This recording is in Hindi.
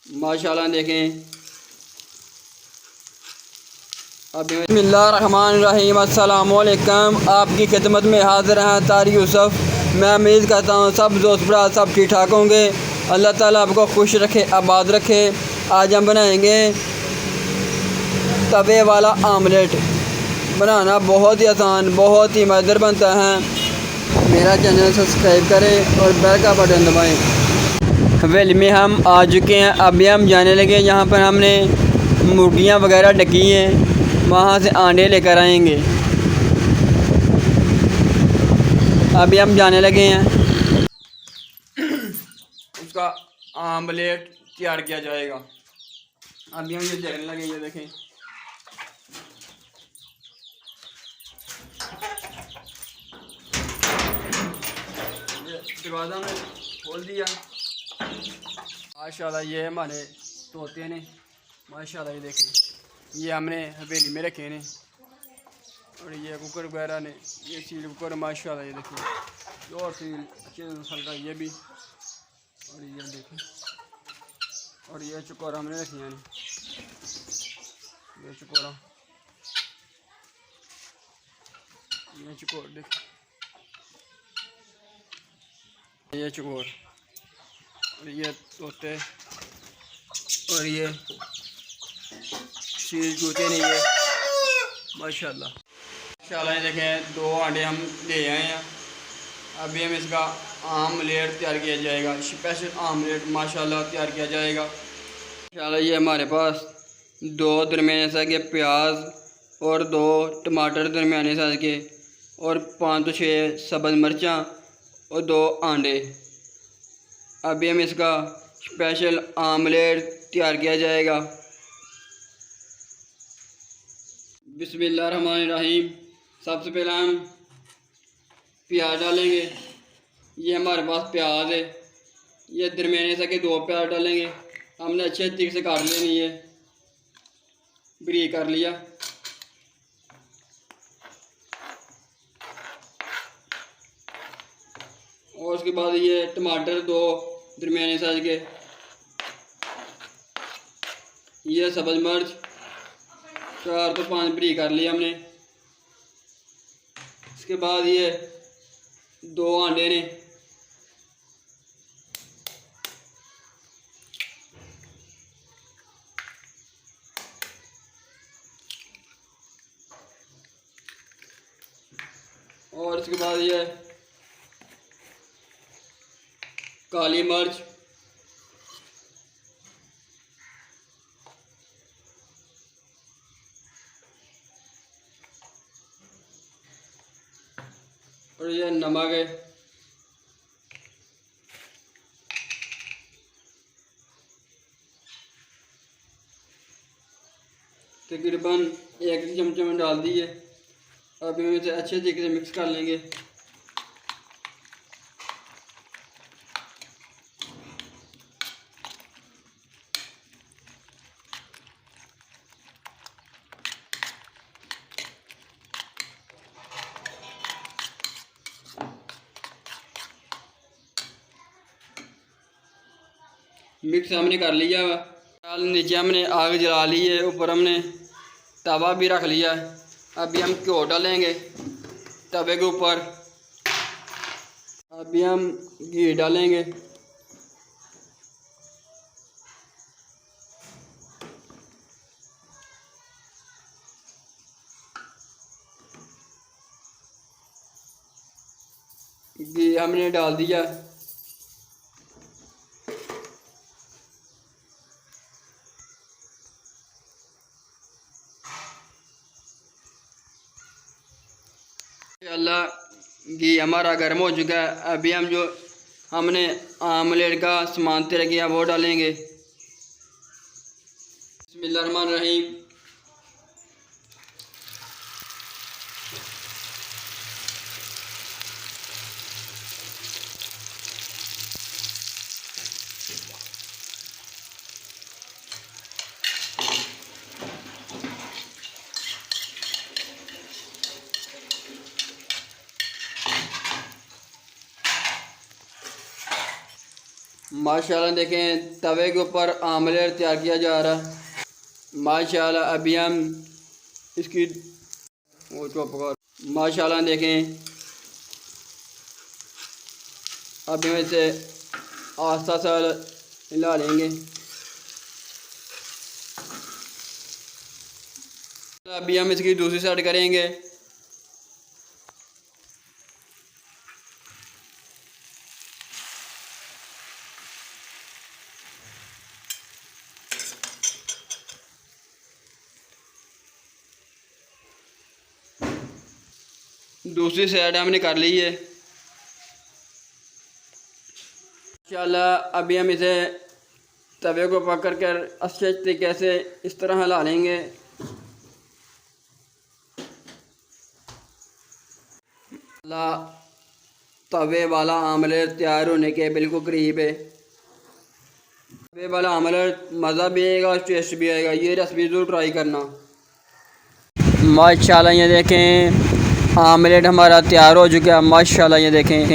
माशाल्लाह देखें। बिस्मिल्लाहिर्रहमानिर्रहीम। अस्सलामुअलैकुम। आपकी खिदमत में हाज़िर हैं तारिक यूसुफ़। मैं उम्मीद करता हूँ सब दोस्त भरा सब ठीक ठाक होंगे। अल्लाह ताला आपको खुश रखे, आबाद रखे। आज हम बनाएंगे तवे वाला आमलेट। बनाना बहुत ही आसान, बहुत ही मज़ेदार बनता है। मेरा चैनल सब्सक्राइब करें और बेल का बटन दबाएं। वेल में हम आ चुके हैं। अभी हम जाने लगे जहाँ पर हमने मुर्गियाँ वगैरह ढकी हैं, वहाँ से अंडे लेकर आएंगे। अभी हम जाने लगे हैं। उसका आमलेट तैयार किया जाएगा। अभी हम ये देखने लगे, ये देखें। दरवाज़ा में खोल दिया। माशाल्लाह ये हमारे तोते ने, माशाल्लाह ये देखें, ये हमने हवेली में रखे ने। और ये कुकर वगैरह ने, ये सील कुकर माशाल्लाह ये देखें, और सील अच्छे नस्ल का ये भी। और ये देखें, और ये चुकोर हमने रखी है, ये चुकोरा, ये चुकोर देखें, ये चुकोर, और ये तोते, और ये सील जूते नहीं ये माशाल्लाह। माशाल्लाह देखें, 2 अंडे हम ले आए हैं। अभी हम इसका आमलेट तैयार किया जाएगा। स्पेशल आमलेट माशाल्लाह तैयार किया जाएगा। माशाल्लाह ये हमारे पास 2 दरमियाने साइज़ के प्याज और 2 टमाटर दरमियाने साइज़ के, और 5 से 6 सब्ज़ मिर्चाँ और 2 अंडे। अभी हम इसका स्पेशल आमलेट तैयार किया जाएगा। बिस्मिल्लाहिर्रहमानिर्रहीम। सबसे पहले हम प्याज डालेंगे। ये हमारे पास प्याज है, ये दरमियाने से के 2 प्याज डालेंगे। हमने अच्छे तरीके से काट लेनी है, ब्रीक कर लिया। और उसके बाद ये टमाटर 2 दरमियाने साइज के, ये सब्ज़ मिर्च 4 तो 5 ब्रीक कर लिया हमने। इसके बाद ये 2 अंडे ने, और इसके बाद ये काली मिर्च, और ये नमक है। तकरीबन 1 चमचे में डाल दिए। अब हम इसे अच्छे तरीके से मिक्स कर लेंगे। मिक्स हमने कर लिया हुआ। नीचे हमने आग जला ली है, ऊपर हमने तवा भी रख लिया है। अभी हम घी डालेंगे तवे के ऊपर। अभी हम घी डालेंगे। घी हमने डाल दिया। अल्लाह घी हमारा गर्म हो चुका है। अभी हम जो हमने आमलेट का सामान तैयार किया वो डालेंगे। बिस्मिल्लाहिर्रहमानिर्रहीम। माशाल्लाह देखें तवे के ऊपर आमलेट तैयार किया जा रहा है। माशाल्लाह अभी हम इसकी माशाल्लाह देखें अभी हम इसे आस्ता सा हिला लेंगे। अभी हम इसकी दूसरी साइड करेंगे। दूसरी साइड हमने कर ली है। इंशाल्लाह अभी हम इसे तवे को पकड़ कर अच्छे तरीके से इस तरह हिला लेंगे। तवे वाला आमलेट तैयार होने के बिल्कुल करीब है। तवे वाला आमलेट मज़ा भी आएगा और टेस्ट भी आएगा। ये रेसिपी ज़रूर ट्राई करना। माशाल्लाह ये देखें आमलेट हमारा तैयार हो चुका है। माशाल्लाह ये देखें।